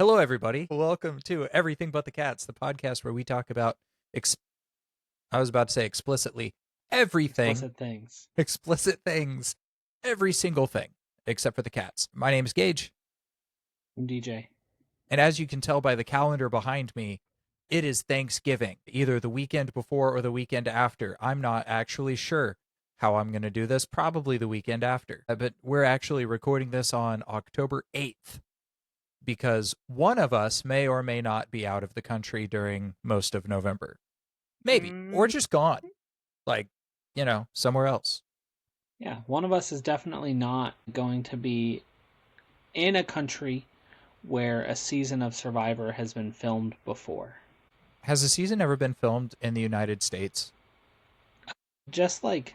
Hello, everybody. Welcome to Everything But the Cats, the podcast where we talk about, I was about to say explicitly, everything, Explicit things. explicit things, every single thing, except for the cats. My name is Gage, I'm DJ. and as you can tell by the calendar behind me, it is Thanksgiving, either the weekend before or the weekend after. I'm not actually sure how I'm going to do this, probably the weekend after. But we're actually recording this on October 8th. Because one of us may or may not be out of the country during most of November. Maybe. Or just gone. Like, somewhere else. Yeah, one of us is definitely not going to be in a country where a season of Survivor has been filmed before. Has a season ever been filmed in the United States? Just like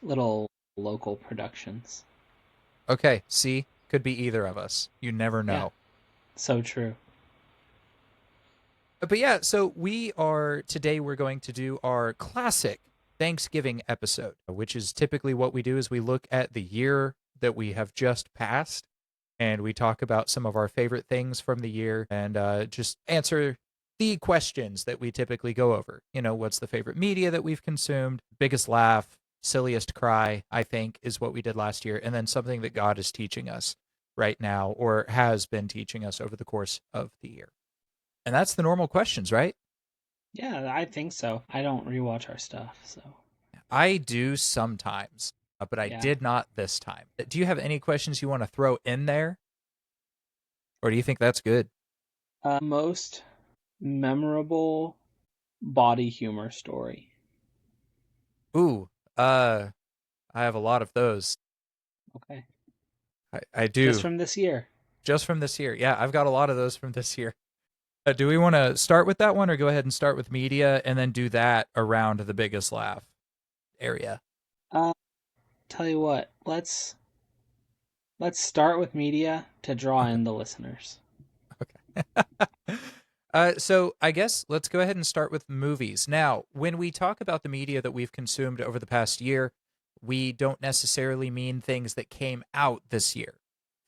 little local productions. Okay, see? Could be either of us. You never Yeah, know. so true. But yeah, so today we're going to do our classic Thanksgiving episode, which is typically what we do is we look at the year that we have just passed and we talk about some of our favorite things from the year and just answer the questions that we typically go over. What's the favorite media that we've consumed? Biggest laugh, silliest cry, I think, is what we did last year. And then something that God is teaching us right now or has been teaching us over the course of the year. And that's the normal questions, right? Yeah, I think so. I don't rewatch our stuff, so I do sometimes, but I yeah. did not this time. Do you have any questions you want to throw in there? Or do you think that's good? Most memorable body humor story. Ooh, I have a lot of those. Okay. I Just do. from this year. Just from this year. Yeah, I've got a lot of those from this year. Do we want to start with that one or go ahead and start with media and then do that around the biggest laugh area? Uh, Tell you what, let's start with media to draw Okay. in the listeners. Okay. So I guess let's go ahead and start with movies. Now, when we talk about the media that we've consumed over the past year, we don't necessarily mean things that came out this year.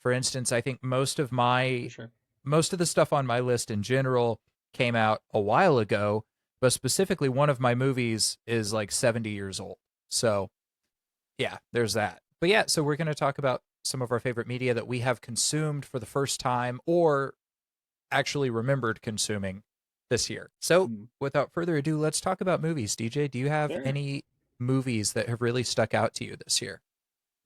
For instance, I think For sure. most of the stuff on my list in general came out a while ago, but specifically one of my movies is like 70 years old. So, yeah, there's that. But yeah, so we're going to talk about some of our favorite media that we have consumed for the first time or actually remembered consuming this year. So, without further ado, let's talk about movies. DJ, do you have Sure. any movies that have really stuck out to you this year?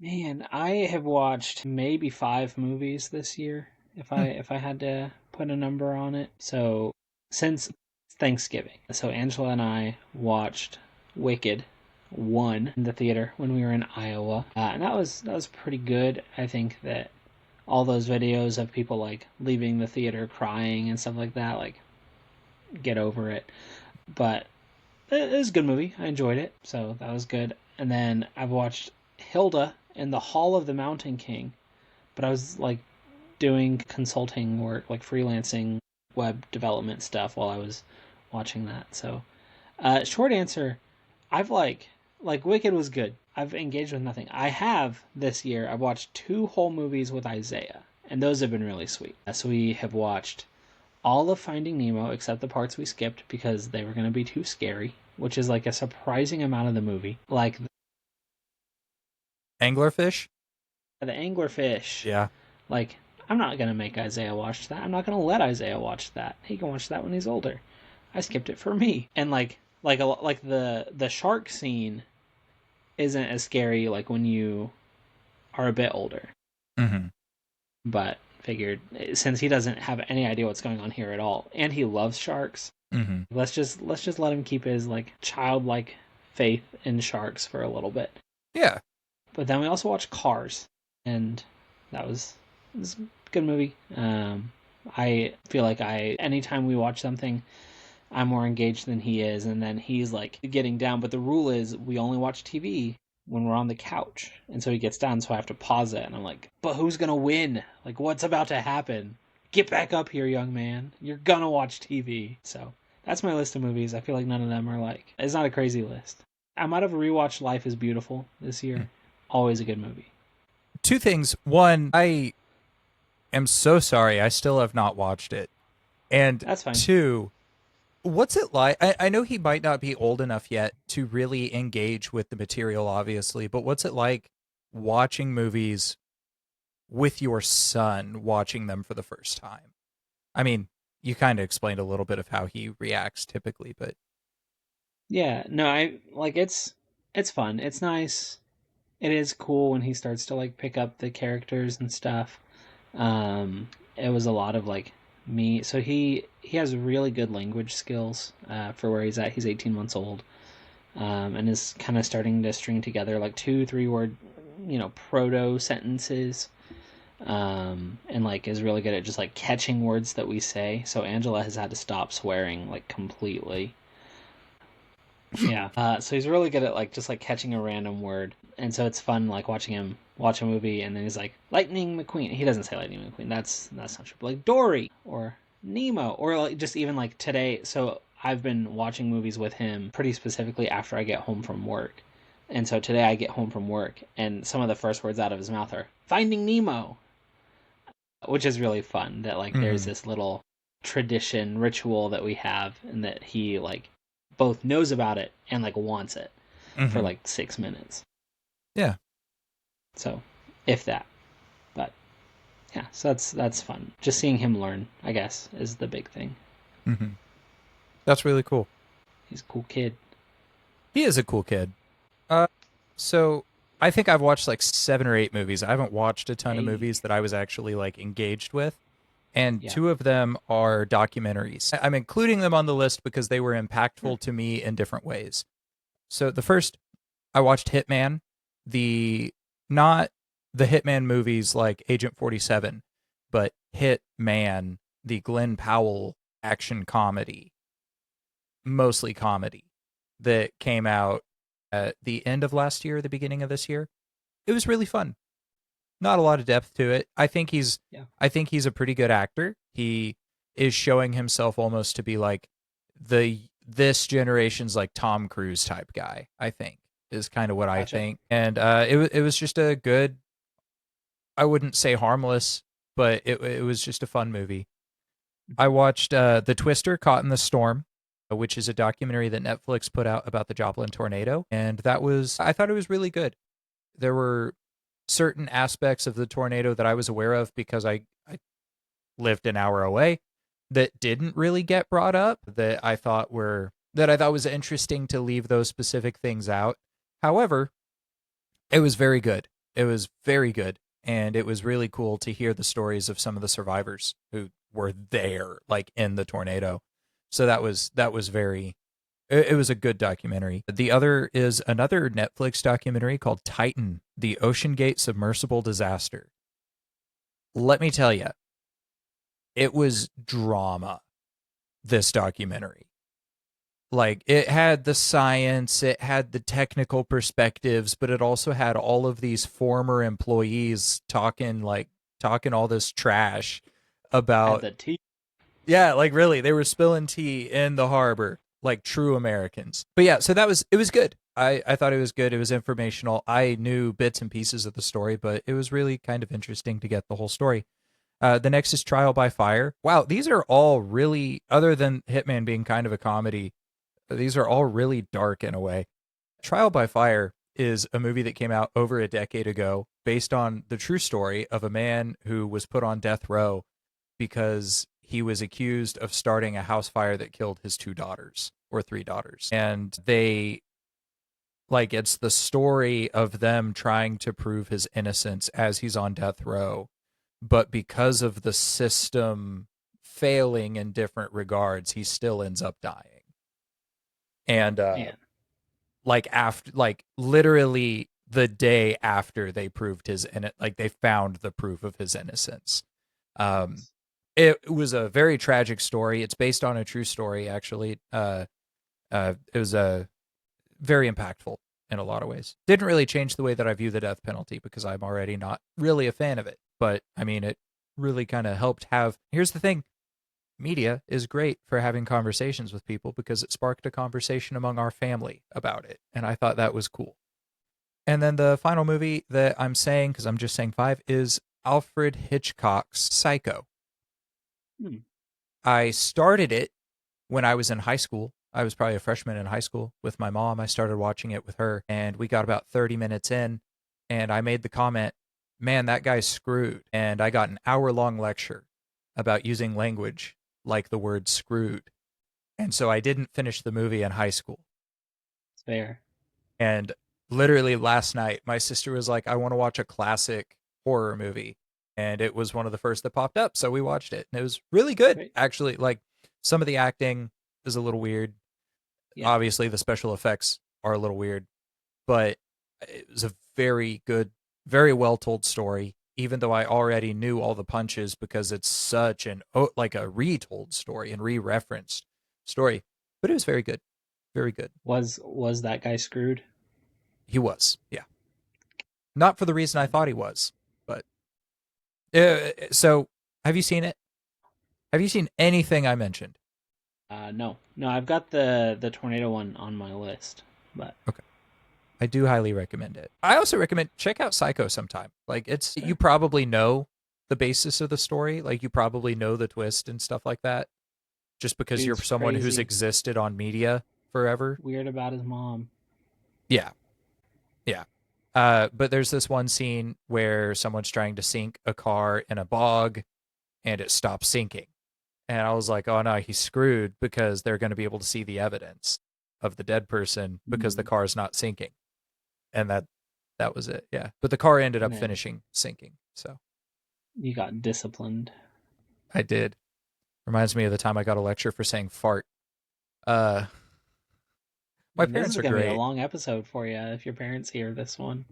Man, I have watched maybe 5 movies this year, Hmm. if I had to put a number on it. So since Thanksgiving. So Angela and I watched Wicked 1 in the theater when we were in Iowa. And that was pretty good. I think that all those videos of people like leaving the theater crying and stuff like that, like get over it. But it was a good movie. I enjoyed it, so that was good. And then I've watched Hilda in the Hall of the Mountain King, but I was like doing consulting work, like freelancing web development stuff while I was watching that. So, short answer, I've like Wicked was good. I've engaged with nothing. I have this year. I've watched 2 whole movies with Isaiah, and those have been really sweet. So we have watched all of Finding Nemo except the parts we skipped because they were going to be too scary, which is like a surprising amount of the movie. Like Anglerfish? the anglerfish. Yeah. Like, I'm not going to make Isaiah watch that. I'm not going to let Isaiah watch that. He can watch that when he's older. I skipped it for me. And like the shark scene isn't as scary like when you are a bit older. Mm-hmm. But figured since he doesn't have any idea what's going on here at all and he loves sharks, Mm-hmm. let's just let him keep his like childlike faith in sharks for a little bit. Yeah. But then we also watched Cars, and it was a good movie. I feel like anytime we watch something, I'm more engaged than he is, and then he's like getting down. But the rule is we only watch TV when we're on the couch, and so he gets down, so I have to pause it, and I'm like, but who's gonna win? Like, what's about to happen? Get back up here, young man. You're gonna watch TV. So that's my list of movies. I feel like none of them are like, it's not a crazy list. I might have rewatched Life is Beautiful this year. Always a good movie. Two things. One, I am so sorry. I still have not watched it. And That's fine. two, what's it like? I know he might not be old enough yet to really engage with the material, obviously, but what's it like watching movies with your son, watching them for the first time? I mean, you kind of explained a little bit of how he reacts typically, but Yeah, no, I like it's fun. It's nice. It is cool when he starts to like pick up the characters and stuff. It was a lot of like me. So he has really good language skills for where he's at. He's 18 months old, and is kind of starting to string together like 2 3 word, proto sentences. And like is really good at just like catching words that we say. So Angela has had to stop swearing like completely. Yeah. So he's really good at like just like catching a random word, and so it's fun like watching him watch a movie, and then he's like Lightning McQueen. He doesn't say Lightning McQueen. That's not true. But like Dory or Nemo or like just even like today. So I've been watching movies with him pretty specifically after I get home from work, and so today I get home from work, and some of the first words out of his mouth are Finding Nemo, which is really fun. That like there's mm-hmm. this little tradition ritual that we have, and that he like both knows about it and like wants it for Mm-hmm. like 6 minutes. Yeah. So, if that, but yeah, so that's fun. Just seeing him learn, I guess, is the big thing. Mm-hmm. That's really cool. He's a cool kid. He is a cool kid. Uh, so I think I've watched like 7 or 8 movies. I haven't watched a ton of Hey, movies that I was actually like engaged with, and yeah. two of them are documentaries. I'm including them on the list because they were Hmm. impactful to me in different ways. So the first, I watched Hitman, the not the Hitman movies like Agent 47, but Hitman, the Glenn Powell action comedy, mostly comedy, that came out at the end of last year, the beginning of this year. It was really fun. Not a lot of depth to it. Yeah. I think he's a pretty good actor. He is showing himself almost to be like this generation's like Tom Cruise type guy, I think. Is kind of what I Gotcha. think. And it was just a good, I wouldn't say harmless, but it was just a fun movie. I watched The Twister Caught in the Storm, which is a documentary that Netflix put out about the Joplin tornado, and I thought it was really good. There were certain aspects of the tornado that I was aware of because I lived an hour away that didn't really get brought up that I thought was interesting to leave those specific things out. However, it was very good. It was very good. And it was really cool to hear the stories of some of the survivors who were there, like in the tornado. So that was very it was a good documentary. The other is another Netflix documentary called Titan, the Ocean Gate Submersible Disaster. Let me tell you, it was drama, this documentary. Like it had the science, it had the technical perspectives, but it also had all of these former employees talking all this trash Had about the tea. yeah, like really they were spilling tea in the harbor like true Americans. But yeah, so it was good. I thought it was good. It was informational. I knew bits and pieces of the story, but it was really kind of interesting to get the whole story. The next is Trial by Fire. Wow, these are all really, other than Hitman being kind of a comedy, these are all really dark in a way. Trial by Fire is a movie that came out over a decade ago based on the true story of a man who was put on death row because he was accused of starting a house fire that killed his 2 daughters or 3 daughters. And it's the story of them trying to prove his innocence as he's on death row. But because of the system failing in different regards, he still ends up dying. And Man. like literally the day after they proved like they found the proof of his innocence. Um, Nice. it was a very tragic story. It's based on a true story, actually. It was very impactful in a lot of ways. Didn't really change the way that I view the death penalty because I'm already not really a fan of it. But I mean, it really kind of helped have. Here's the thing: media is great for having conversations with people because it sparked a conversation among our family about it, and I thought that was cool. And then the final movie that I'm saying, because I'm just saying five, is Alfred Hitchcock's Psycho. Hmm. I started it when I was in high school. I was probably a freshman in high school with my mom. I started watching it with her, and we got about 30 minutes in, and I made the comment, man, that guy's screwed. And I got an hour-long lecture about using language like the word screwed. And so I didn't finish the movie in high school. It's fair. And literally last night, my sister was like, I want to watch a classic horror movie. And it was one of the first that popped up. So we watched it. And it was really good, Great. actually. Like, some of the acting is a little weird. Yeah. Obviously, the special effects are a little weird, but it was a very good, very well told story. Even though I already knew all the punches because it's such an like a retold story and re-referenced story, but it was very good, very good. Was that guy screwed? He was, yeah, not for the reason I thought he was, but so have you seen it? Have you seen anything I mentioned? No, no. I've got the tornado one on my list, but Okay. I do highly recommend it. I also recommend check out Psycho sometime. Like you fair. probably know the basis of the story, like you probably know the twist and stuff like that, just because you're Dude's someone who's crazy, existed on media forever. weird about his mom. Yeah, yeah. But there's this one scene where someone's trying to sink a car in a bog, and it stops sinking. And I was like, oh no, he's screwed because they're going to be able to see the evidence of the dead person because the Mm. car is not sinking. And that was it. Yeah. But the car ended up Man, finishing sinking. So you got disciplined. I did. Reminds me of the time I got a lecture for saying fart. Uh my Man, this parents is are gonna be a great. long episode for you if your parents hear this one.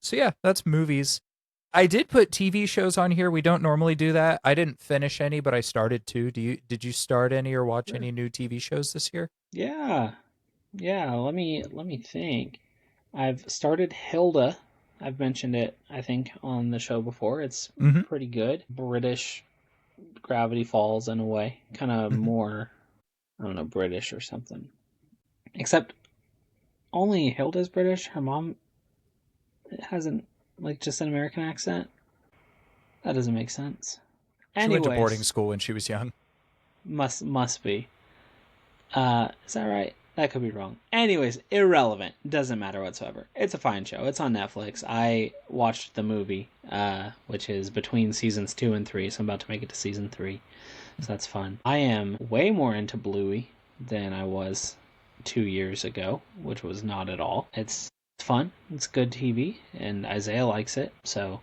So yeah, that's movies. I did put TV shows on here. We don't normally do that. I didn't finish any, but I started two. Did you start any or watch Sure. any new TV shows this year? Yeah, yeah. Let me think. I've started Hilda. I've mentioned it, I think, on the show before. It's Mm-hmm. pretty good. British Gravity Falls in a way, kind of Mm-hmm. more, I don't know, British or something. Except only Hilda's British. Her mom hasn't like just an American accent. That doesn't make sense. She went to boarding Anyways, school when she was young. must be. Is that right? That could be wrong. Anyways, irrelevant. Doesn't matter whatsoever. It's a fine show. It's on Netflix. I watched the movie, which is between seasons 2 and 3, so I'm about to make it to season 3. So that's fun. I am way more into Bluey than I was 2 years ago, which was not at all. It's fun. It's good TV, and Isaiah likes it, so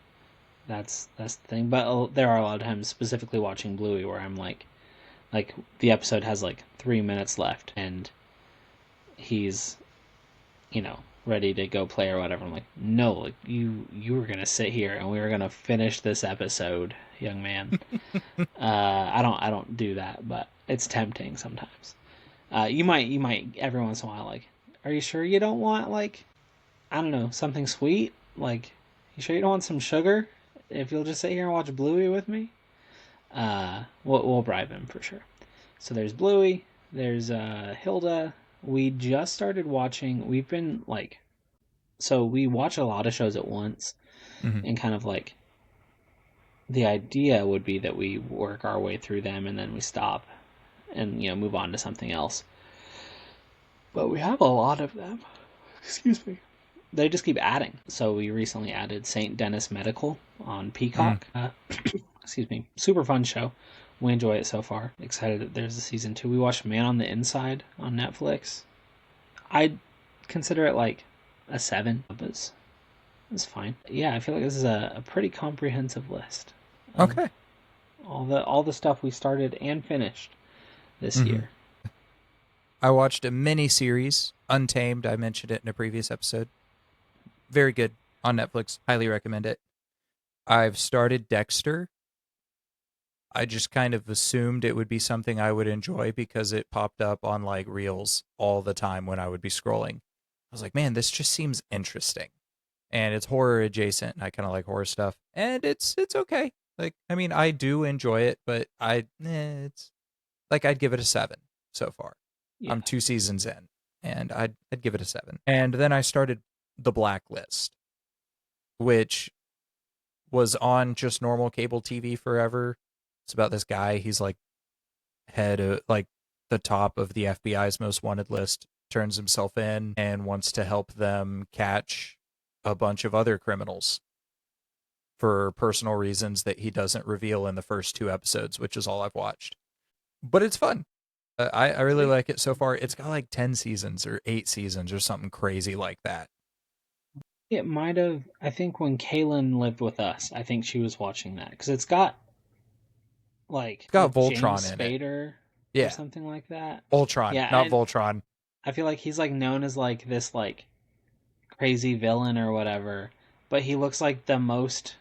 that's the thing. But there are a lot of times, specifically watching Bluey, where I'm like the episode has like 3 minutes left, and he's ready to go play or whatever. I'm like, no, like you were gonna sit here and we were gonna finish this episode, young man. I don't do that, but it's tempting sometimes. You might every once in a while, like, are you sure you don't want, like, I don't know, something sweet? Like, you sure you don't want some sugar? If you'll just sit here and watch Bluey with me, we'll bribe him for sure. So there's Bluey, there's Hilda. We just started watching. We've been like, so we watch a lot of shows at once, Mm-hmm. and kind of like the idea would be that we work our way through them and then we stop and move on to something else. But we have a lot of them. Excuse me. They just keep adding. So we recently added St. Denis Medical on Mm. Peacock. Excuse me. Super fun show. We enjoy it so far. Excited that there's a season 2. We watched Man on the Inside on Netflix. I'd consider it like a 7. It's fine. Yeah, I feel like this is a pretty comprehensive list of Okay. all the stuff we started and finished this Mm-hmm. year. I watched a mini series, Untamed. I mentioned it in a previous episode. Very good on Netflix. Highly recommend it. I've started Dexter. I just kind of assumed it would be something I would enjoy because it popped up on like reels all the time when I would be scrolling. I was like, man, this just seems interesting. And it's horror adjacent and I kind of like horror stuff. And it's okay. Like I mean, I do enjoy it, but it's like I'd give it a 7 so far. Yeah. I'm 2 seasons in and I'd give it a 7. And then I started The Blacklist. which was on just normal cable TV forever. It's about this guy. He's like head of like the top of the FBI's most wanted list, turns himself in and wants to help them catch a bunch of other criminals for personal reasons that he doesn't reveal in the first 2 episodes, which is all I've watched. But it's fun. I really like it so far. It's got like 10 seasons or 8 seasons or something crazy like that. It might have. I think when Kaylin lived with us, I think she was watching that because it's got It's got Voltron James in it. Spader or Yeah. something like that. Ultron, Yeah, not and Voltron. I feel like he's like known as like this like crazy villain or whatever, but he looks like the most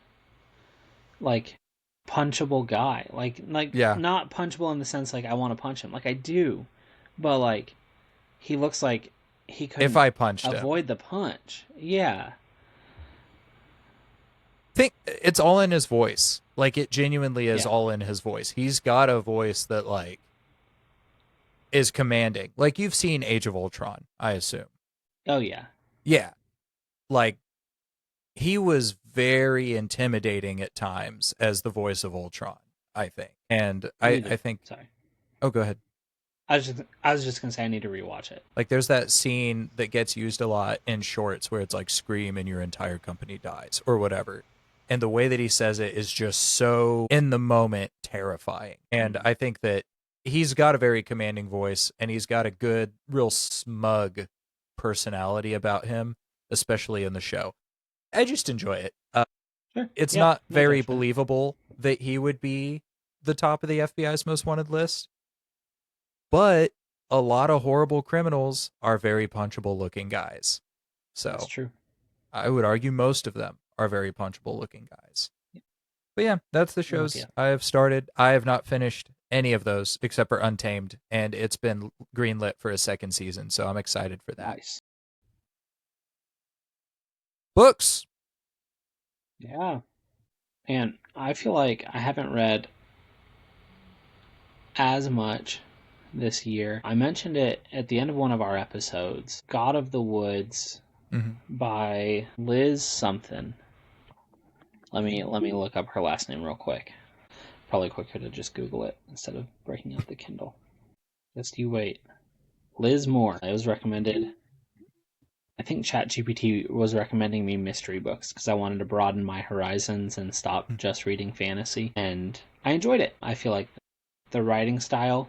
like punchable guy. Like Yeah. not punchable in the sense like I want to punch him. Like I do, but like he looks like he couldn't If I punched him. avoid the punch. Yeah. Think it's all in his voice. Like it genuinely is Yeah. all in his voice. He's got a voice that like is commanding. Like you've seen Age of Ultron, I assume. Oh yeah. Yeah. Like he was very intimidating at times as the voice of Ultron, I think. And I think Sorry. oh go ahead. I was just gonna say I need to rewatch it. Like there's that scene that gets used a lot in shorts where it's like scream and your entire company dies or whatever. And the way that he says it is just so in the moment terrifying. And I think that he's got a very commanding voice and he's got a good, real smug personality about him, especially in the show. I just enjoy it. Sure. It's Yeah, not no very judgment. believable that he would be the top of the FBI's most wanted list, but a lot of horrible criminals are very punchable looking guys. That's So true. I would argue most of them are very punchable looking guys. But yeah, that's the shows Yeah. I have started. I have not finished any of those except for Untamed, and it's been greenlit for a second season, so I'm excited for that. Nice. Books. Yeah. And I feel like I haven't read as much this year. I mentioned it at the end of one of our episodes. God of the Woods by Liz something. Let me look up her last name real quick. Probably quicker to just Google it instead of breaking out the Kindle. Just you wait. Liz Moore. It was recommended. I think ChatGPT was recommending me mystery books because I wanted to broaden my horizons and stop just reading fantasy. And I enjoyed it. I feel like the writing style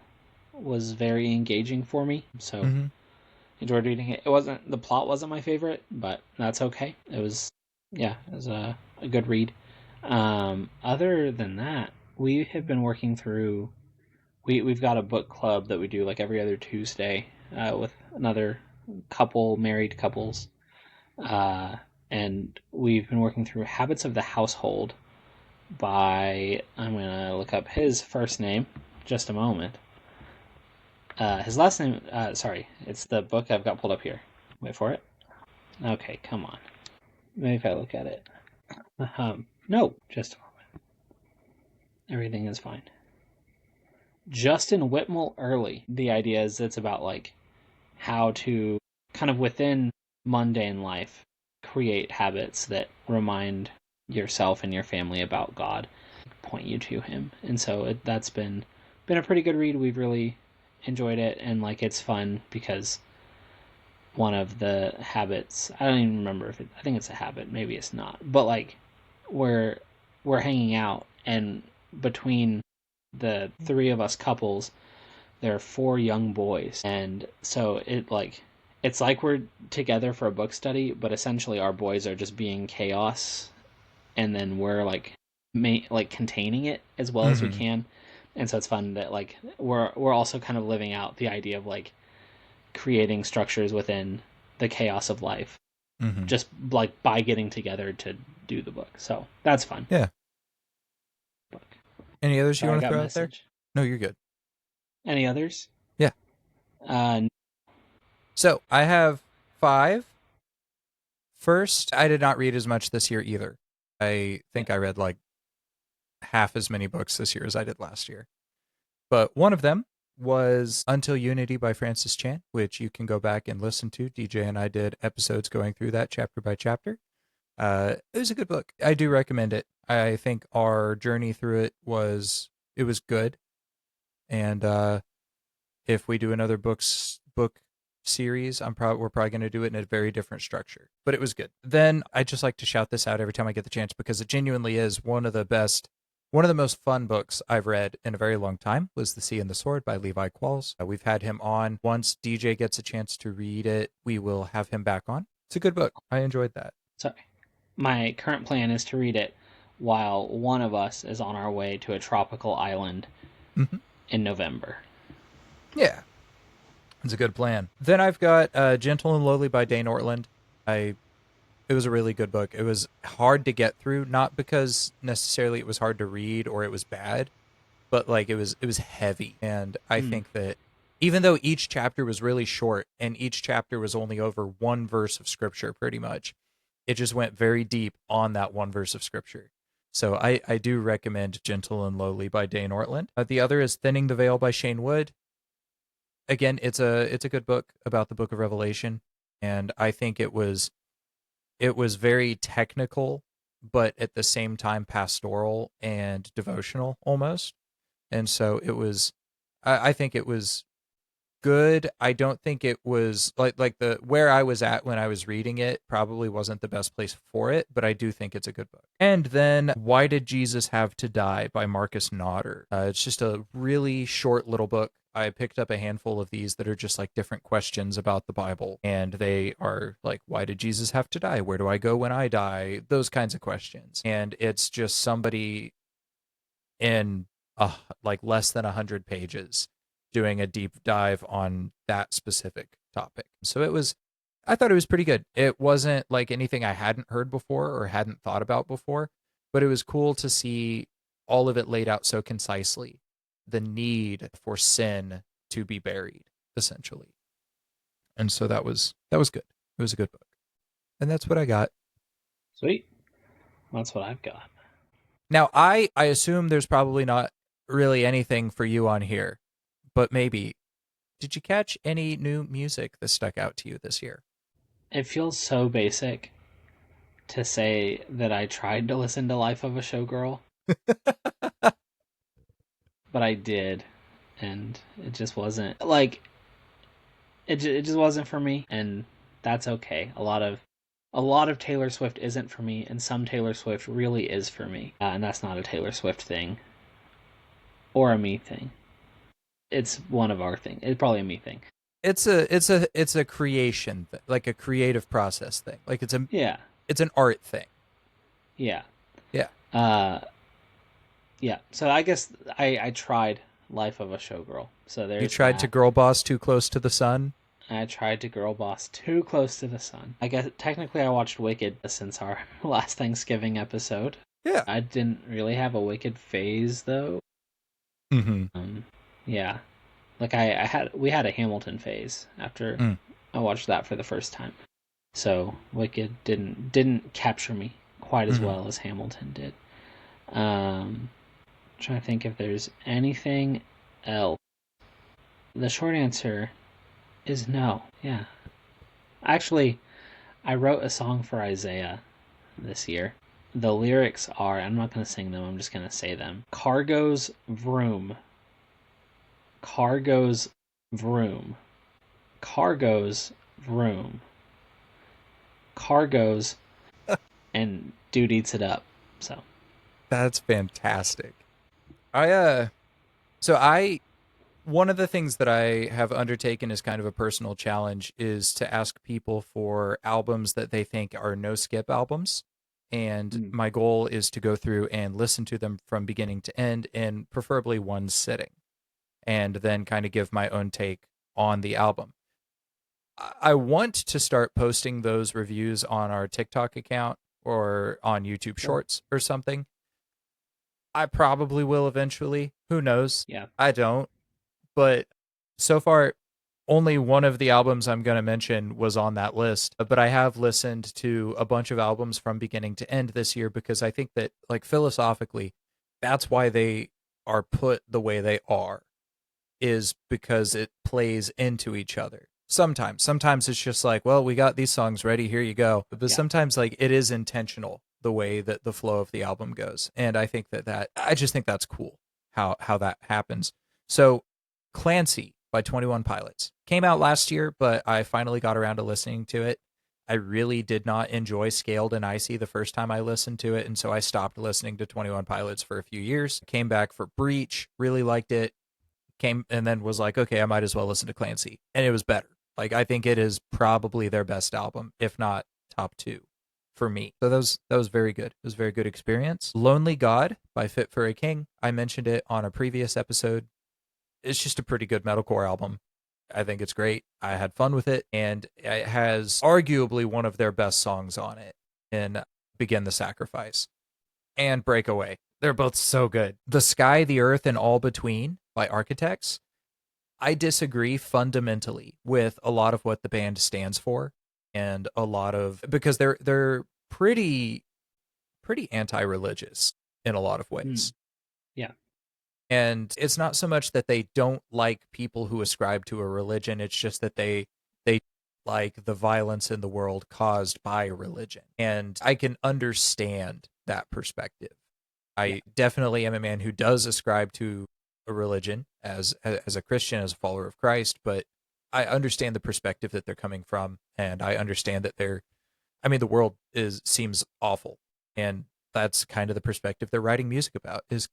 was very engaging for me. So enjoyed reading it. The plot wasn't my favorite, but that's okay. It was a good read. Other than that, we have been working through. We've got a book club that we do like every other Tuesday with another married couples, and we've been working through Habits of the Household by, I'm gonna look up his first name just a moment. His last name, sorry, it's the book I've got pulled up here. Wait for it. Okay, come on. Maybe if I look at it. No, just a moment. Everything is fine. Justin Whitmore Early. The idea is it's about like how to kind of within mundane life create habits that remind yourself and your family about God, point you to Him. And so that's been a pretty good read. We've really enjoyed it, and like it's fun because one of the habits, I don't even remember if I think it's a habit, maybe it's not, but like we're hanging out, and between the three of us couples there are 4 young boys, and so it's like we're together for a book study, but essentially our boys are just being chaos, and then we're like containing it as well as we can. And so it's fun that like we're also kind of living out the idea of like creating structures within the chaos of life, just like by getting together to do the book. So that's fun. Yeah. Any others you want to throw out there? No, you're good. Any others? Yeah. So I have 5. First, I did not read as much this year either. I think I read like half as many books this year as I did last year. But one of them was Until Unity by Francis Chan, which you can go back and listen to. DJ and I did episodes going through that chapter by chapter. It was a good book. I do recommend it. I think our journey through it was good. And if we do another book series, we're probably going to do it in a very different structure. But it was good. Then I just like to shout this out every time I get the chance because it genuinely is one of the most fun books I've read in a very long time was The Sea and the Sword by Levi Qualls. We've had him on. Once DJ gets a chance to read it, we will have him back on. It's a good book. I enjoyed that. So my current plan is to read it while one of us is on our way to a tropical island Mhm. in November. Yeah, it's a good plan. Then I've got Gentle and Lowly by Dane Ortland. It was a really good book. It was hard to get through, not because necessarily it was hard to read or it was bad, but like it was heavy. And I think that even though each chapter was really short and each chapter was only over one verse of scripture pretty much, it just went very deep on that one verse of scripture. So I do recommend Gentle and Lowly by Dane Ortland. The other is Thinning the Veil by Shane Wood. Again, it's a good book about the book of Revelation, and I think it was very technical, but at the same time pastoral and devotional almost. And so I think it was good. I don't think it was like the where I was at when I was reading it probably wasn't the best place for it, but I do think it's a good book. And then Why Did Jesus Have to Die by Marcus Nodder. It's just a really short little book. I picked up a handful of these that are just like different questions about the Bible. And they are like, why did Jesus have to die? Where do I go when I die? Those kinds of questions. And it's just somebody in like less than 100 pages doing a deep dive on that specific topic. So I thought it was pretty good. It wasn't like anything I hadn't heard before or hadn't thought about before, but it was cool to see all of it laid out so concisely. The need for sin to be buried, essentially. And so that was good. It was a good book. And that's what I got. Sweet. That's what I've got. Now I assume there's probably not really anything for you on here, but maybe did you catch any new music that stuck out to you this year? It feels so basic to say that I tried to listen to Life of a Showgirl, but I did, and it just wasn't like it just wasn't for me, and that's okay. A lot of Taylor Swift isn't for me, and some Taylor Swift really is for me, and that's not a Taylor Swift thing or a me thing. It's one of our thing. It's probably a me thing. It's a creation like a creative process thing. Like Yeah, it's an art thing. yeah, Yeah. uh, yeah. So I guess I tried Life of a Showgirl. So You there's tried to that. girl boss too close to the sun. I tried to girl boss too close to the sun. I guess technically I watched Wicked since our last Thanksgiving episode. Yeah. I didn't really have a Wicked phase though. Mm-hmm. Yeah, like we had a Hamilton phase after I watched that for the first time. So Wicked didn't capture me quite as well as Hamilton did. Trying to think if there's anything else. The short answer is no. Yeah. Actually, I wrote a song for Isaiah this year. The lyrics are, I'm not going to sing them, I'm just going to say them. Car goes vroom. Car goes vroom. Car goes vroom. Car goes, and dude eats it up. So That's fantastic. I so I one of the things that I have undertaken as kind of a personal challenge is to ask people for albums that they think are no skip albums. And my goal is to go through and listen to them from beginning to end in preferably one sitting and then kind of give my own take on the album. I want to start posting those reviews on our TikTok account or on YouTube Shorts or something. I probably will eventually. Who knows? yeah. I don't. But so far, only one of the albums I'm going to mention was on that list. But I have listened to a bunch of albums from beginning to end this year because I think that, like, philosophically, that's why they are put the way they are, is because it plays into each other. Sometimes it's just like, well, we got these songs ready, here you go. But Yeah. sometimes like it is intentional the way that the flow of the album goes, and I think that I just think that's cool how that happens. So Clancy by 21 Pilots came out last year, but I finally got around to listening to it. I really did not enjoy Scaled and Icy the first time I listened to it, and so I stopped listening to 21 Pilots for a few years. Came back for Breach, really liked it. Came and then was like, okay, I might as well listen to Clancy, and it was better. Like I think it is probably their best album, if not top two for me. So that was very good. It was a very good experience. Lonely God by Fit for a King. I mentioned it on a previous episode. It's just a pretty good metalcore album. I think it's great. I had fun with it, and it has arguably one of their best songs on it in Begin the Sacrifice and Breakaway. They're both so good. The Sky, the Earth, and All Between by Architects. I disagree fundamentally with a lot of what the band stands for, and a lot of because they're pretty anti-religious in a lot of Mm. ways. Yeah. And it's not so much that they don't like people who ascribe to a religion, it's just that they like the violence in the world caused by religion. And I can understand that perspective. Yeah. I definitely am a man who does ascribe to a religion as a Christian, as a follower of Christ, but I understand the perspective that they're coming from, and I understand that the world is seems awful, and that's kind of the perspective they're writing music about, is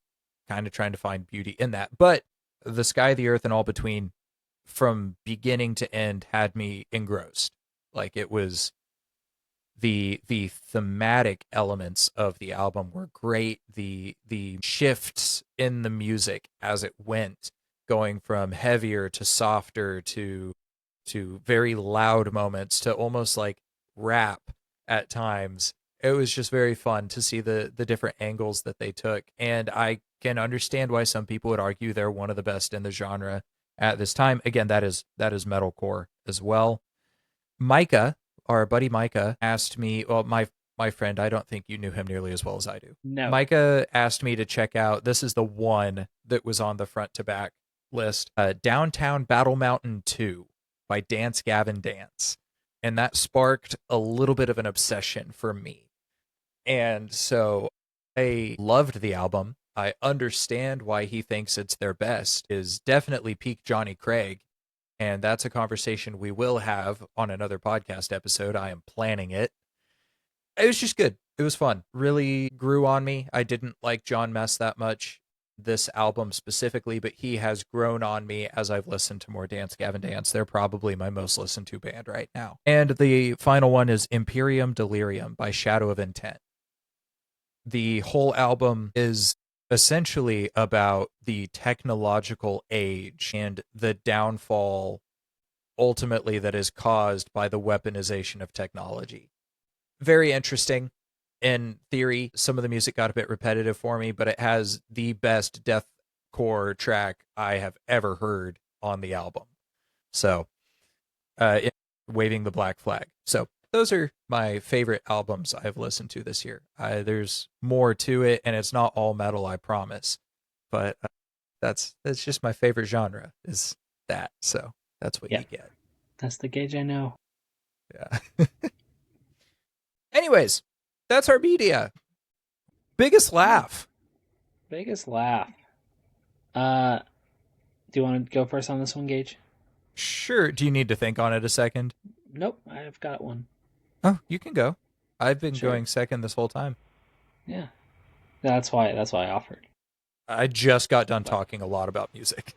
kind of trying to find beauty in that. But The Sky, the Earth, and All Between, from beginning to end, had me engrossed. Like it was the thematic elements of the album were great. The shifts in the music as it went, going from heavier to softer to very loud moments to almost like rap at times. It was just very fun to see the different angles that they took, and I can understand why some people would argue they're one of the best in the genre at this time. Again, that is metalcore as well. Micah, our buddy Micah, asked me. Well, my friend, I don't think you knew him nearly as well as I do. No. Micah asked me to check out. This is the one that was on the front to back list. Downtown Battle Mountain 2 by Dance Gavin Dance, and that sparked a little bit of an obsession for me. And so I loved the album. I understand why he thinks it's their best. Is definitely peak Johnny Craig, and that's a conversation we will have on another podcast episode. I am planning it. It was just good. It was fun. Really grew on me. I didn't like John Mess that much, this album specifically, but he has grown on me as I've listened to more Dance Gavin Dance. They're probably my most listened to band right now. And the final one is Imperium Delirium by Shadow of Intent. The whole album is essentially about the technological age and the downfall ultimately that is caused by the weaponization of technology. Very interesting. In theory, some of the music got a bit repetitive for me, but it has the best deathcore track I have ever heard on the album. So, Waving the Black Flag. So, those are my favorite albums I've listened to this year. There's more to it, and it's not all metal, I promise. But that's just my favorite genre is that. So that's what Yeah. you get. That's the Gage I know. Yeah. Anyways, that's our media. Biggest laugh. Biggest laugh. Do you want to go first on this one, Gage? Sure. Do you need to think on it a second? Nope, I've got one. Oh, you can go. I've been Sure. going second this whole time. Yeah. That's why I offered. I just got done talking a lot about music.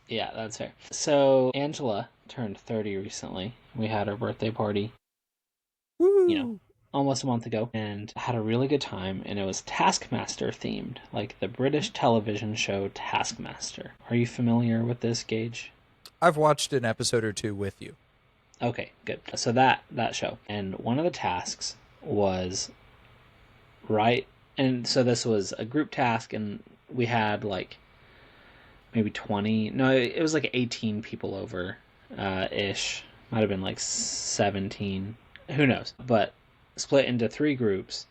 Yeah, that's fair. So Angela turned 30 recently. We had her birthday party, Woo! almost a month ago, and had a really good time, and it was Taskmaster themed, like the British television show Taskmaster. Are you familiar with this, Gage? I've watched an episode or two with you. Okay, good. So that show, and one of the tasks was and so this was a group task, and we had like maybe 20. No, it was like 18 people over, ish. Might have been like 17. Who knows? But split into 3 groups,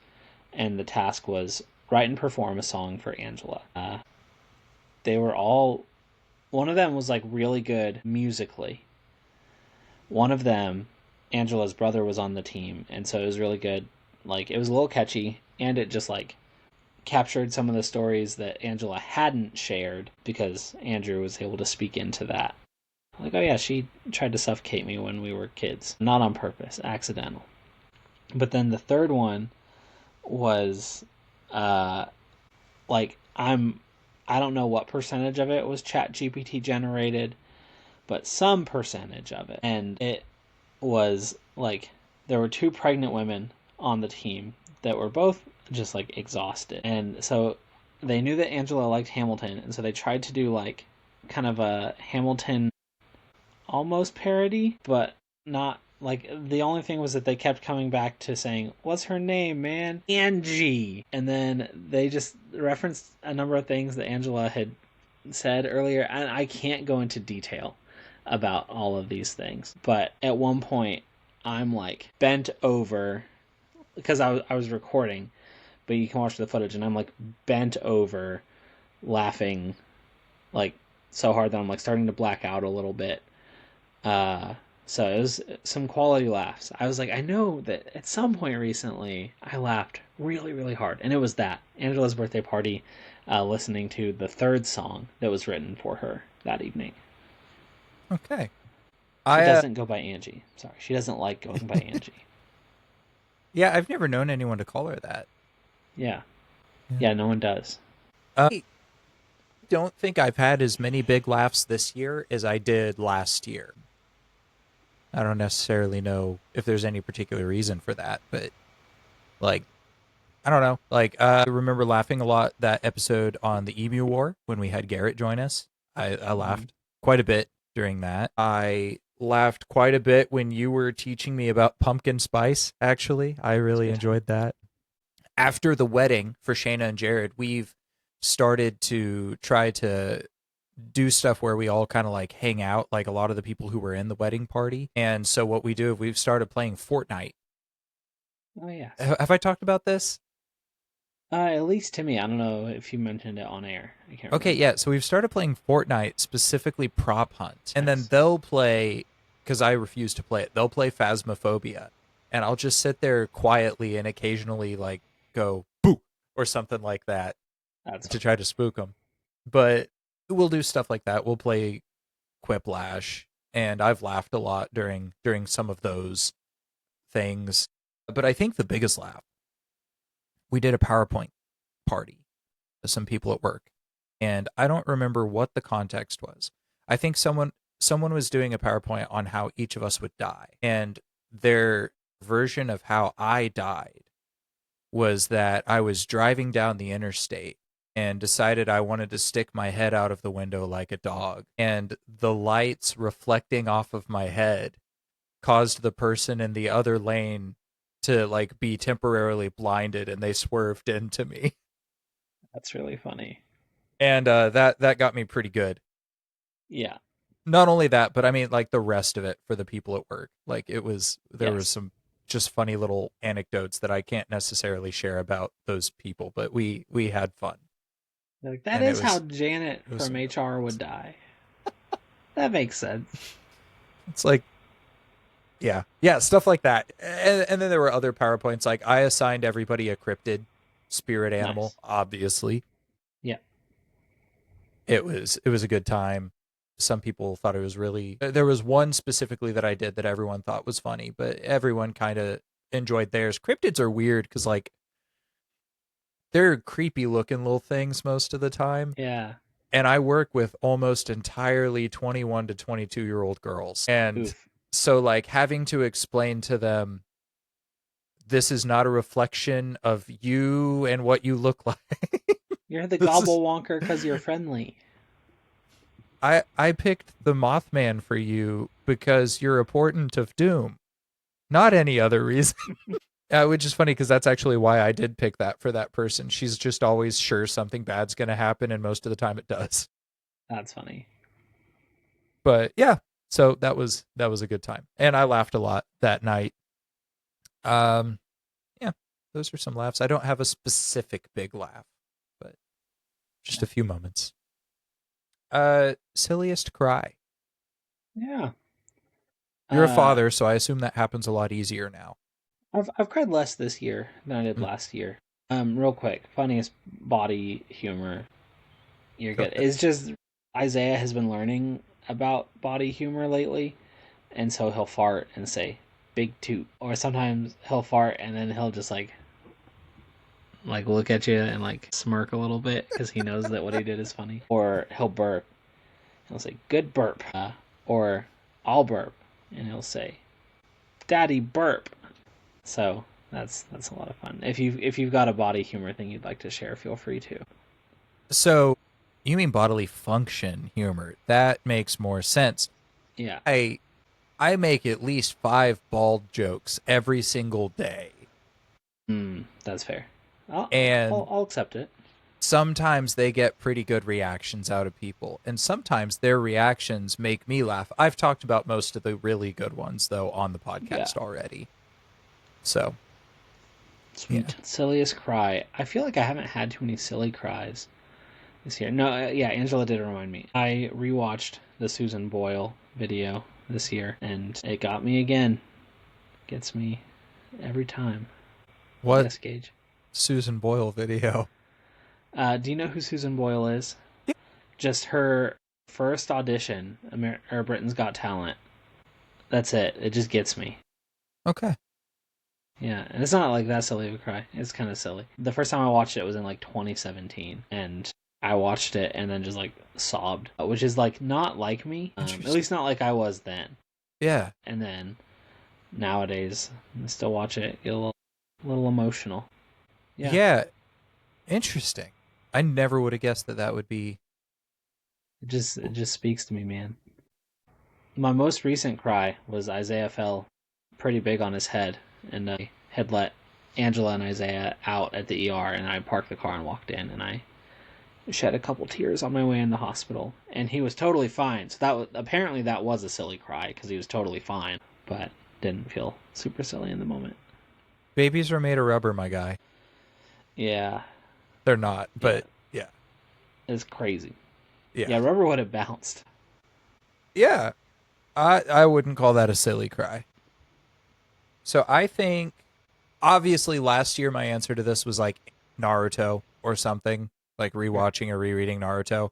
and the task was write and perform a song for Angela. They were all. One of them was like really good musically, one of them, Angela's brother, was on the team, and so it was really good. Like, it was a little catchy, and it just like captured some of the stories that Angela hadn't shared because Andrew was able to speak into that. Like, oh yeah, she tried to suffocate me when we were kids. Not on purpose, accidental. But then the third one was uh like I don't know what percentage of it was chat GPT generated, but some percentage of it. And it was like there were two pregnant women on the team that were both just like exhausted. And so they knew that Angela liked Hamilton, and so they tried to do like kind of a Hamilton almost parody, but not like the only thing was that they kept coming back to saying, "What's her name, man? Angie." And then they just referenced a number of things that Angela had said earlier, and I can't go into detail about all of these things. But at one point, I'm like bent over because I was recording, but you can watch the footage, and I'm like bent over laughing like so hard that I'm like starting to black out a little bit. Uh, so it was some quality laughs. I was like, I know that at some point recently I laughed really, really hard, and it was that Angela's birthday party, listening to the third song that was written for her that evening. Okay. She I doesn't go by Angie. Sorry, she doesn't like going by Angie. Yeah, I've never known anyone to call her that. Yeah, Yeah. yeah, no one does. I don't think I've had as many big laughs this year as I did last year. I don't necessarily know if there's any particular reason for that, but like I don't know. Like I remember laughing a lot that episode on the Emu War when we had Garrett join us. I Mhm. laughed quite a bit during that. I laughed quite a bit when you were teaching me about pumpkin spice, actually. I It's a really good time. enjoyed that. After the wedding for Shayna and Jared, we've started to try to do stuff where we all kind of like hang out, like a lot of the people who were in the wedding party. And so what we do is we've started playing Fortnite. Oh yes. Have I talked about this? At least to me, I don't know if you mentioned it on air. I can't Okay, remember. yeah. So we've started playing Fortnite, specifically Prop Hunt. And then Nice. they'll play, because I refuse to play it, they'll play Phasmophobia. And I'll just sit there quietly and occasionally like go boo or something like that That's to funny. try to spook them. But we'll do stuff like that. We'll play Quiplash, and I've laughed a lot during some of those things. But I think the biggest laugh, we did a PowerPoint party with some people at work, and I don't remember what the context was. I think someone was doing a PowerPoint on how each of us would die, and their version of how I died was that I was driving down the interstate and decided I wanted to stick my head out of the window like a dog. And the lights reflecting off of my head caused the person in the other lane to like be temporarily blinded, and they swerved into me. That's really funny. And that got me pretty good. Yeah. Not only that, but I mean like the rest of it for the people at work. Like there was Yes. some just funny little anecdotes that I can't necessarily share about those people, but we had fun. Like, that And is how Janet it was from some really HR good would stuff. die. That makes sense. It's like yeah, stuff like that. And then there were other PowerPoints like I assigned everybody a cryptid spirit animal, Nice. obviously. Yeah. It was a good time. Some people thought it was really there was one specifically that I did that everyone thought was funny, but everyone kind of enjoyed theirs. Cryptids are weird cuz like they're creepy looking little things most of the time. Yeah. And I work with almost entirely 21 to 22-year-old girls. And Oof. so like having to explain to them this is not a reflection of you and what you look like. You're the This gobble is wonker because you're friendly. I picked the Mothman for you because you're a portent of doom, not any other reason. Which is funny because that's actually why I did pick that for that person. She's just always sure something bad's going to happen, and most of the time it does. That's funny. But yeah, so that was a good time, and I laughed a lot that night. Um, yeah, those are some laughs. I don't have a specific big laugh, but just Yeah. a few moments. Silliest cry. Yeah. You're a father, so I assume that happens a lot easier now. I've cried less this year than I did Mm, last year. Real quick, funniest body humor. You're go good. ahead. It's just Isaiah has been learning about body humor lately, and so he'll fart and say "big toot," or sometimes he'll fart and then he'll just like look at you and like smirk a little bit because he knows that what he did is funny. Or he'll burp. He'll say "good burp," or "I'll burp," and he'll say "daddy burp." So that's a lot of fun. If you've got a body humor thing you'd like to share, feel free to. So, you mean bodily function humor? That makes more sense. Yeah, I I make at least 5 bald jokes every single day, that's fair. I'll, and I'll accept it. sometimes they get pretty good reactions out of people, and sometimes their reactions make me laugh. I've talked about most of the really good ones though on the Yeah, podcast already. So, yeah. sweet. Silliest cry. I feel like I haven't had too many silly cries this year. No, yeah, Angela did remind me. I rewatched the Susan Boyle video this year, and it got me again. Gets me every time. What Yes, Gage. Susan Boyle video? Do you know who Susan Boyle is? Yeah. Just her first audition, Britain's Got Talent. That's it. It just gets me. Okay. Yeah, and it's not like that silly of a cry. It's kind of silly. The first time I watched it was in like 2017, and I watched it and then just like sobbed, which is like not like me. At Interesting. least not like I was then. Yeah. And then nowadays, I still watch it, get a little emotional. Yeah, Yeah. Interesting. I never would have guessed that that would be. it just speaks to me, man. My most recent cry was Isaiah fell pretty big on his head, and I had let Angela and Isaiah out at the ER, and I parked the car and walked in, and I shed a couple tears on my way in the hospital, and he was totally fine. So apparently that was a silly cry because he was totally fine, but didn't feel super silly in the moment. Babies are made of rubber, my guy. Yeah, They're not, yeah, but yeah. it's crazy. Yeah. Yeah, rubber would have bounced. Yeah. I wouldn't call that a silly cry. So I think obviously last year my answer to this was like Naruto or something, like rewatching or rereading Naruto.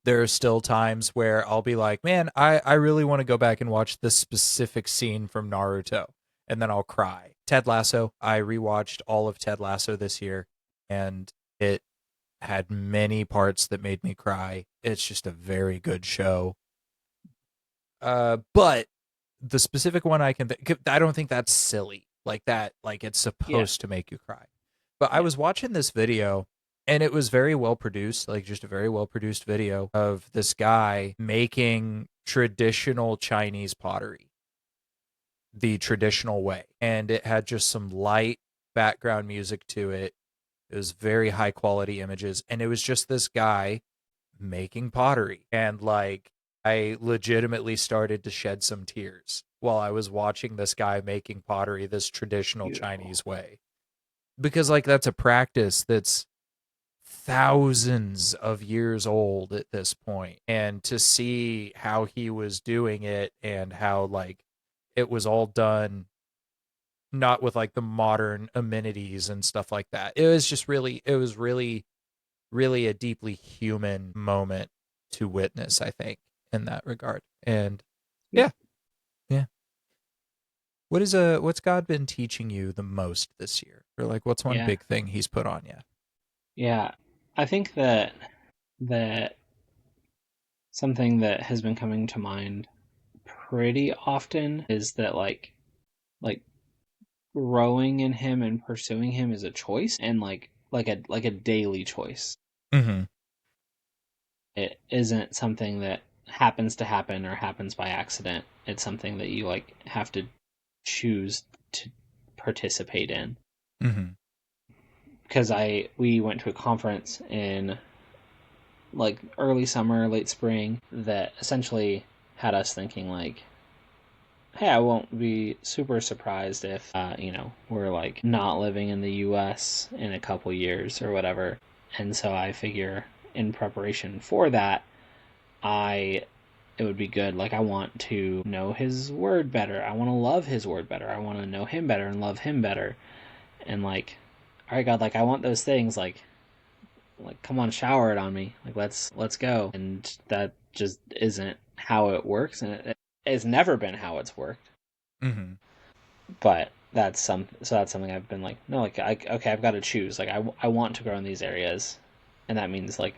There are still times where I'll be like, man, I really want to go back and watch this specific scene from Naruto. And then I'll cry. Ted Lasso, I rewatched all of Ted Lasso this year, and it had many parts that made me cry. It's just a very good show. But the specific one I don't think that's silly. Like that, like it's Yeah, supposed to make you cry. But I yeah, was watching this video and it was very well produced, like just a very well produced video of this guy making traditional Chinese pottery the traditional way. And it had just some light background music to it. It was very high quality images. And it was just this guy making pottery. And like, I legitimately started to shed some tears while I was watching this guy making pottery this traditional beautiful. Chinese way. Because, like, that's a practice that's thousands of years old at this point. And to see how he was doing it and how, like, it was all done not with like the modern amenities and stuff like that. It was really, really a deeply human moment to witness, I think, in that regard. And Sweet. yeah, yeah. What's God been teaching you the most this year? Or like what's one Yeah, big thing he's put on you? yeah. I think that something that has been coming to mind pretty often is that like growing in him and pursuing him is a choice, and like a daily choice. Mhm. It isn't something that happens to happen or happens by accident. It's something that you like have to choose to participate in. Mhm. Because we went to a conference in like early summer, late spring that essentially had us thinking like, hey, I won't be super surprised if we're like not living in the US in a couple years or whatever. And so I figure in preparation for that, I it would be good. Like, I want to know his word better. I want to love his word better. I want to know him better and love him better. And like, all right, God, like I want those things. Like come on, shower it on me. Like let's go. And that just isn't how it works, and it's never been how it's worked. Mm-hmm. But that's something I've been like, no, like okay, I've got to choose. Like I want to grow in these areas, and that means like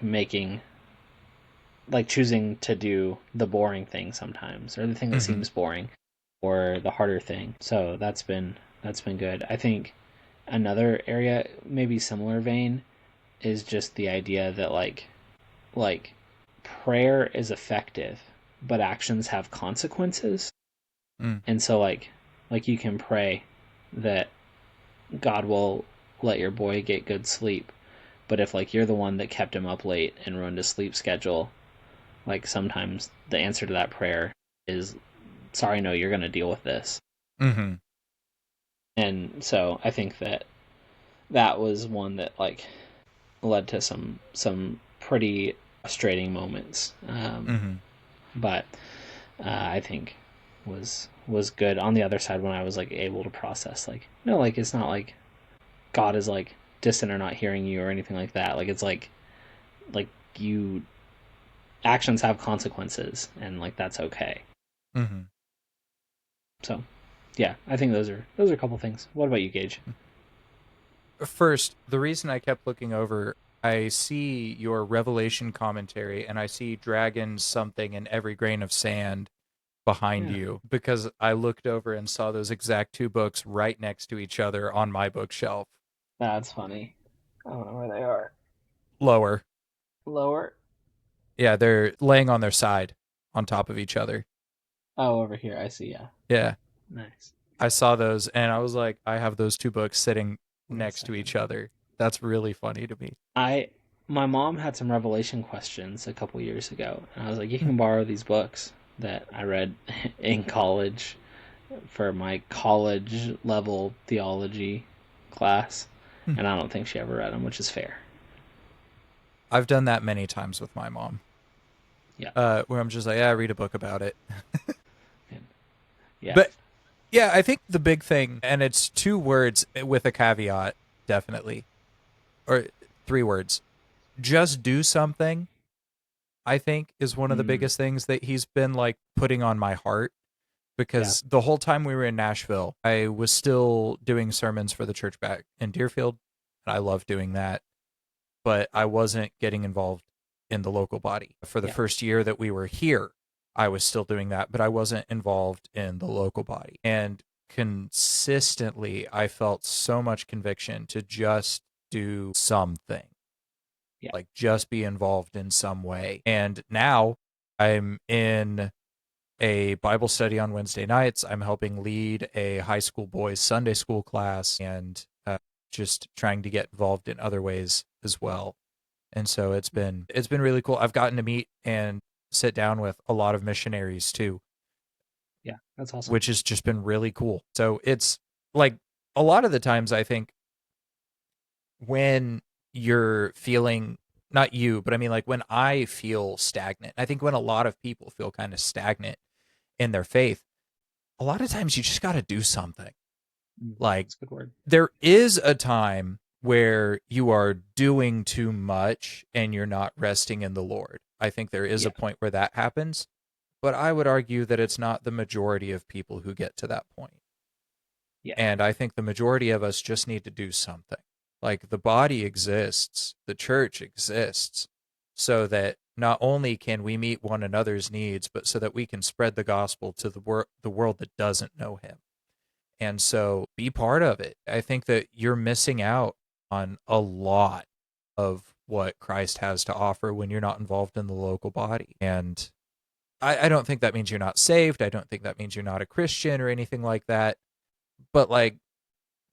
choosing to do the boring thing sometimes, or the thing that Mm-hmm. seems boring, or the harder thing. So that's been good. I think another area, maybe similar vein, is just the idea that like prayer is effective, but actions have consequences. Mm. And so like you can pray that God will let your boy get good sleep, but if like you're the one that kept him up late and ruined his sleep schedule, like sometimes the answer to that prayer is sorry, no, you're going to deal with this. Mm-hmm. And so I think that that was one that like led to some pretty frustrating moments. Mm-hmm. But I think was good on the other side when I was like able to process like no, like it's not like God is like distant or not hearing you or anything like that. Like it's like you actions have consequences and like that's okay. Mm-hmm. So yeah, I think those are a couple things. What about you, Gage? First, the reason I kept looking over, I see your Revelation commentary and I see dragons something in every grain of sand behind Yeah, you because I looked over and saw those exact two books right next to each other on my bookshelf. that's funny. I don't know where they are. Lower. Lower. Yeah, they're laying on their side on top of each other. Oh, over here. I see. Yeah, Yeah. nice. I saw those and I was like, I have those two books sitting One next to second. each other. That's really funny to me. I My mom had some Revelation questions a couple years ago, and I was like, "You Hmm. can borrow these books that I read in college for my college level theology class," Hmm. and I don't think she ever read them, which is fair. I've done that many times with my mom. Yeah, Where I'm just like, yeah, read a book about it. and yeah, But yeah, I think the big thing, and it's two words with a caveat, definitely, or three words. Just do something, I think, is one of the mm, biggest things that he's been like putting on my heart yeah, because the whole time we were in Nashville, I was still doing sermons for the church back in Deerfield. And I love doing that, but I wasn't getting involved in the local body. For the yeah, first year that we were here, I was still doing that, but I wasn't involved in the local body. And consistently, I felt so much conviction to just do something, yeah, like just be involved in some way. And now I'm in a Bible study on Wednesday nights. I'm helping lead a high school boys Sunday school class and just trying to get involved in other ways as well. And so it's been really cool. I've gotten to meet and sit down with a lot of missionaries too, yeah. That's awesome. which has just been really cool. So it's like a lot of the times I think when you're feeling, not you, but I mean like when I feel stagnant, I think when a lot of people feel kind of stagnant in their faith, a lot of times you just got to do something. Like That's a good word. there is a time where you are doing too much and you're not resting in the Lord. I think there is Yeah, a point where that happens, but I would argue that it's not the majority of people who get to that point. yeah, And I think the majority of us just need to do something. Like the body exists, the church exists, so that not only can we meet one another's needs, but so that we can spread the gospel to the world that doesn't know him. And so be part of it. I think that you're missing out on a lot of what Christ has to offer when you're not involved in the local body. And I don't think that means you're not saved. I don't think that means you're not a Christian or anything like that. But like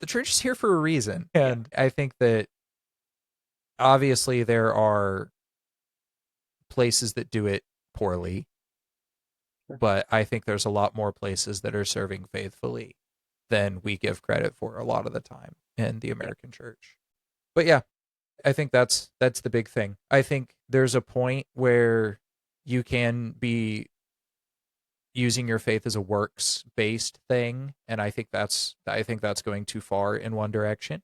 the church is here for a reason. yeah. And I think that obviously there are places that do it poorly, Sure. but I think there's a lot more places that are serving faithfully than we give credit for a lot of the time in the Yeah, American church. But yeah, I think that's the big thing. I think there's a point where you can be using your faith as a works based thing, and I think that's going too far in one direction.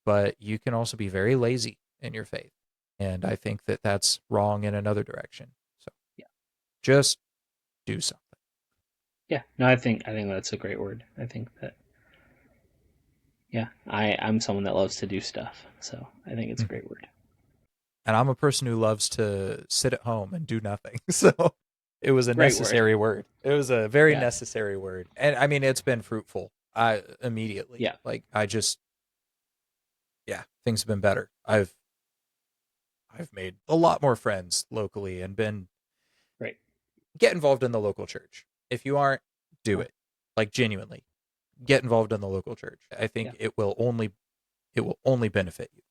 But you can also be very lazy in your faith, and I think that that's wrong in another direction. So Yeah. just do something. Yeah, no, I think that's a great word. I think that, yeah, I'm someone that loves to do stuff, so I think it's a great word. And I'm a person who loves to sit at home and do nothing. So it was a Great word. necessary word. It was a very Yeah. necessary word. And I mean, it's been fruitful. I immediately. Yeah. Like I just things have been better. I've made a lot more friends locally and been Great. get involved in the local church. If you aren't, do Oh. it. Like genuinely. Get involved in the local church. I think Yeah. it will only benefit you.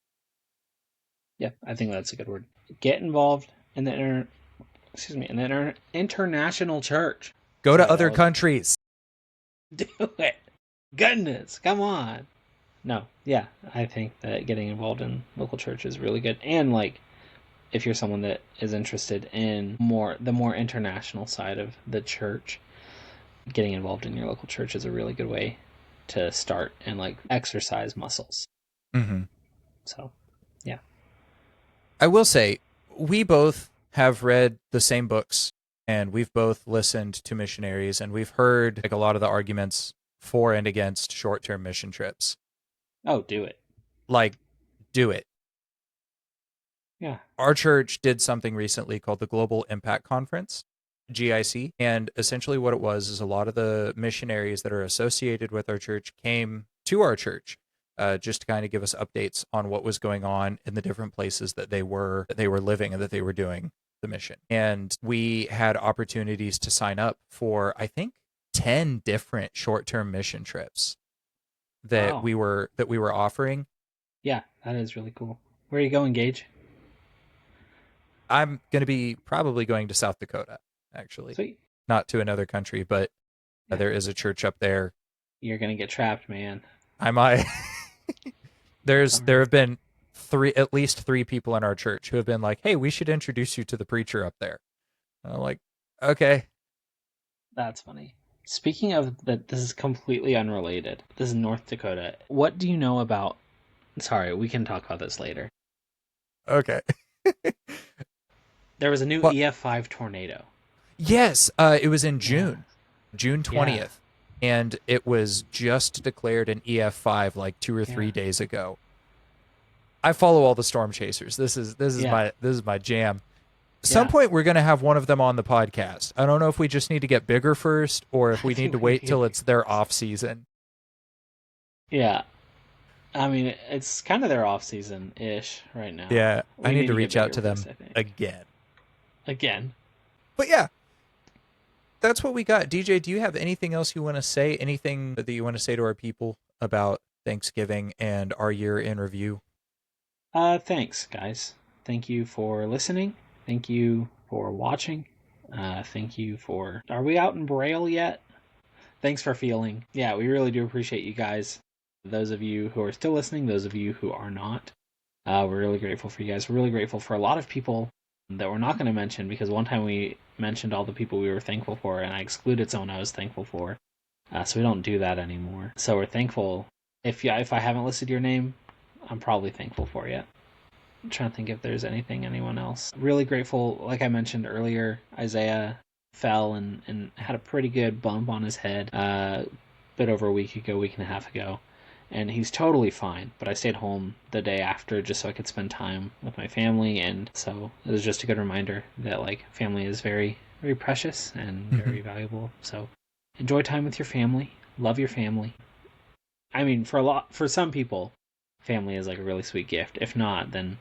Yeah, I think that's a good word. Get involved in the international church. Go Sorry, to other countries. Do it. Goodness, come on. No, yeah, I think that getting involved in local church is really good. And like, if you're someone that is interested in the more international side of the church, getting involved in your local church is a really good way to start and like exercise muscles. Mm-hmm. So, yeah. I will say, we both have read the same books and we've both listened to missionaries and we've heard like a lot of the arguments for and against short-term mission trips. Oh, do it. Like, do it. Yeah. Our church did something recently called the Global Impact Conference, GIC, and essentially what it was is a lot of the missionaries that are associated with our church came to our church just to kind of give us updates on what was going on in the different places that they were living and that they were doing the mission. And we had opportunities to sign up for, I think, 10 different short-term mission trips that Wow. we were offering. Yeah, that is really cool. Where are you going, Gage? I'm going to be probably going to South Dakota, actually. Sweet. Not to another country, but Yeah. there is a church up there. You're gonna get trapped, man. I might. There Bummer. have been at least three people in our church who have been like, "Hey, we should introduce you to the preacher up there." And I'm like, "Okay." That's funny. Speaking of that, this is completely unrelated. This is North Dakota. What do you know about? Sorry, we can talk about this later. Okay. There was a new What? EF5 tornado. Yes, it was in June, June 20th, and it was just declared an EF5 like 2 or 3 days ago. I follow all the storm chasers. This is my jam. Some point we're going to have one of them on the podcast. I don't know if we just need to get bigger first or if we need to wait till it's their off season. Yeah. I mean, it's kind of their off season ish right now. Yeah, I need to reach out to them again. But yeah, that's what we got. DJ, do you have anything else you want to say? Anything that you want to say to our people about Thanksgiving and our year in review? Thanks, guys. Thank you for listening. Thank you for watching. Thank you for... Are we out in Braille yet? Thanks for feeling. Yeah, we really do appreciate you guys. Those of you who are still listening, those of you who are not, we're really grateful for you guys. We're really grateful for a lot of people that we're not going to mention because one time we mentioned all the people we were thankful for and I excluded someone I was thankful for. So we don't do that anymore. So we're thankful. If I haven't listed your name, I'm probably thankful for you. I'm trying to think if there's anyone else. Really grateful, like I mentioned earlier, Isaiah fell and had a pretty good bump on his head a bit over a week and a half ago. And he's totally fine, but I stayed home the day after just so I could spend time with my family, and so it was just a good reminder that like family is very, very precious and very valuable. So enjoy time with your family, love your family. I mean, for some people, family is like a really sweet gift. If not, then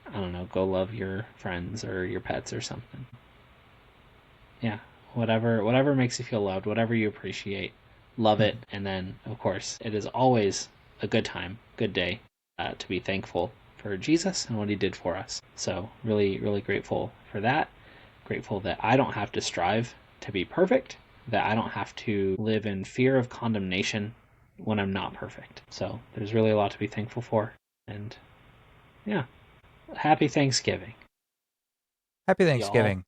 I don't know, go love your friends or your pets or something. Yeah, whatever makes you feel loved, whatever you appreciate, love it. And then, of course, it is always a good time, good day to be thankful for Jesus and what he did for us. So really, really grateful for that. Grateful that I don't have to strive to be perfect, that I don't have to live in fear of condemnation when I'm not perfect. So there's really a lot to be thankful for. And yeah, happy Thanksgiving. Happy Thanksgiving.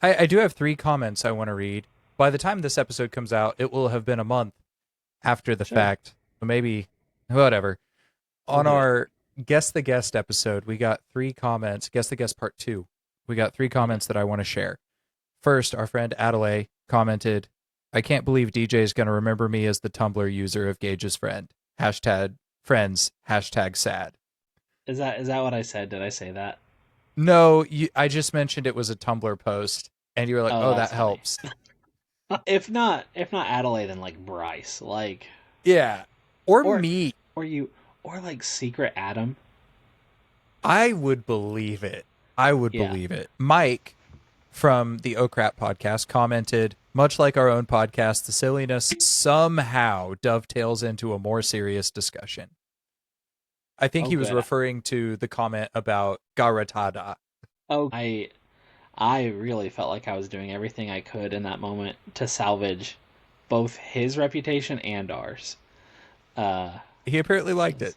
I do have 3 comments I want to read. by the time this episode comes out, it will have been a month after the Sure. fact. So maybe, whatever. We'll On do it. our Guess the Guest episode, we got 3 comments. Guess the Guest part 2. We got 3 comments that I want to share. First, our friend Adelaide commented, I can't believe DJ is going to remember me as the Tumblr user of Gage's friend. Hashtag friends, hashtag sad. Is that what I said? Did I say that? No, I just mentioned it was a Tumblr post, and you were like, Oh, oh, that's that funny. helps. If not Adelaide, then like Bryce, like Yeah. Or or me. or like Secret Adam. I would believe it. I would Yeah. believe it. Mike from the Oh Crap podcast commented, much like our own podcast, the silliness somehow dovetails into a more serious discussion. I think Oh, he was good. referring to the comment about Garatada. Oh, I really felt like I was doing everything I could in that moment to salvage both his reputation and ours. He apparently It liked it. was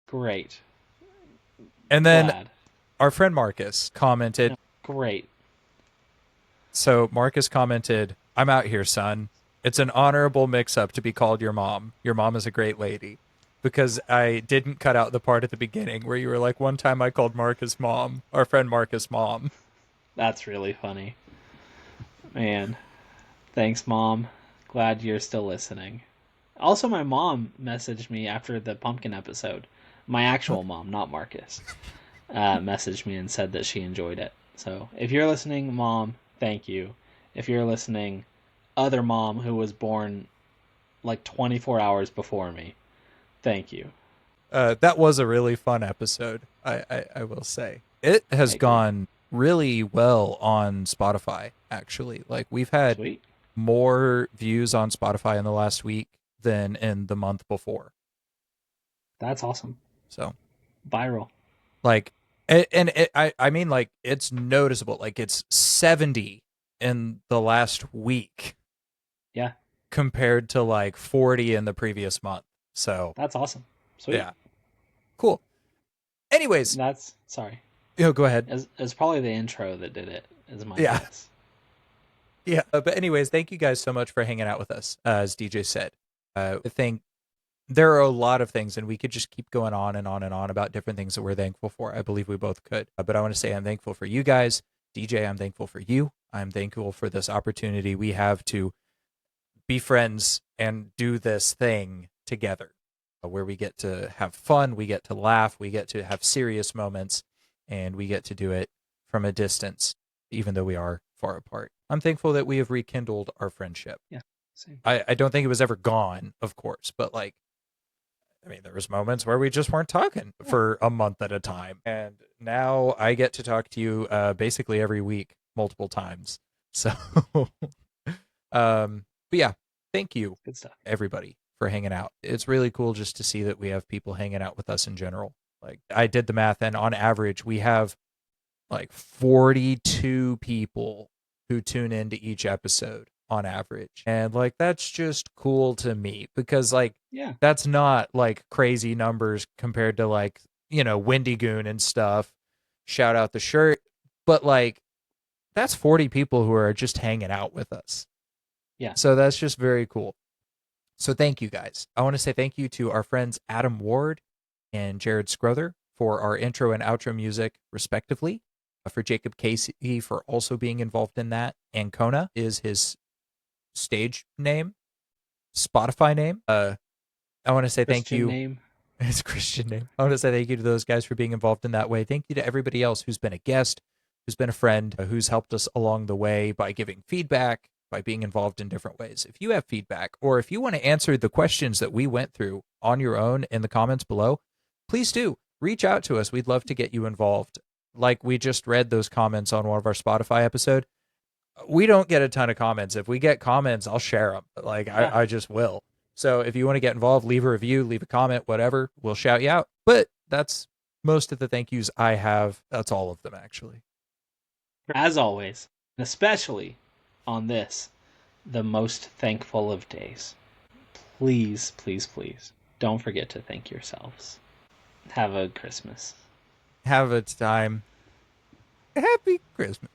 great. And then Glad. our friend Marcus commented, No, great. so Marcus commented, I'm out here, son. It's an honorable mix-up to be called your mom. Your mom is a great lady. Because I didn't cut out the part at the beginning where you were like, one time I called Marcus mom, our friend Marcus mom. That's really funny. Man, thanks, Mom. Glad you're still listening. Also, my mom messaged me after the pumpkin episode. My actual mom, not Marcus, messaged me and said that she enjoyed it. So if you're listening, Mom, thank you. If you're listening, other mom who was born like 24 hours before me, thank you. That was a really fun episode, I will say. It I has agree. gone really well on Spotify, actually. Like, we've had Sweet. more views on Spotify in the last week than in the month before. That's awesome. So, Viral. like, I mean, like, it's noticeable. Like, it's 70 in the last week Yeah, compared to like 40 in the previous month. So, that's awesome. Sweet. yeah, cool. Anyways, That's sorry. go ahead. It's probably the intro that did it, is my Yeah. guess. Yeah. But anyways, thank you guys so much for hanging out with us. As DJ said, I think there are a lot of things, and we could just keep going on and on and on about different things that we're thankful for. I believe we both could. But I want to say I'm thankful for you guys. DJ, I'm thankful for you. I'm thankful for this opportunity we have to be friends and do this thing together, where we get to have fun, we get to laugh, we get to have serious moments, and we get to do it from a distance, even though we are far apart. I'm thankful that we have rekindled our friendship. Yeah, same. I don't think it was ever gone, of course, but like, I mean, there was moments where we just weren't talking for a month at a time, and now I get to talk to you basically every week, multiple times. So, but yeah, thank you, Good stuff. everybody, for hanging out. It's really cool just to see that we have people hanging out with us in general. Like, I did the math, and on average, we have like 42 people who tune into each episode on average. And like, that's just cool to me because like, Yeah. that's not like crazy numbers compared to like, Windy Goon and stuff. Shout out the shirt. But like, that's 40 people who are just hanging out with us. Yeah. So that's just very cool. So thank you guys. I want to say thank you to our friends Adam Ward and Jared Scrother for our intro and outro music, respectively. For Jacob Casey for also being involved in that. Ancona is his stage name, Spotify name. I want to say thank Christian you. name. His Christian name. I want to say thank you to those guys for being involved in that way. Thank you to everybody else who's been a guest, who's been a friend, who's helped us along the way by giving feedback, by being involved in different ways. If you have feedback, or if you want to answer the questions that we went through on your own in the comments below, please do reach out to us. We'd love to get you involved. Like we just read those comments on one of our Spotify episode. We don't get a ton of comments. If we get comments, I'll share them. Like Yeah. I just will. So if you want to get involved, leave a review, leave a comment, whatever, we'll shout you out. But that's most of the thank yous I have. That's all of them, actually. As always, and especially on this, the most thankful of days. Please, please, please, don't forget to thank yourselves. Have a Christmas. Have a time. Happy Christmas.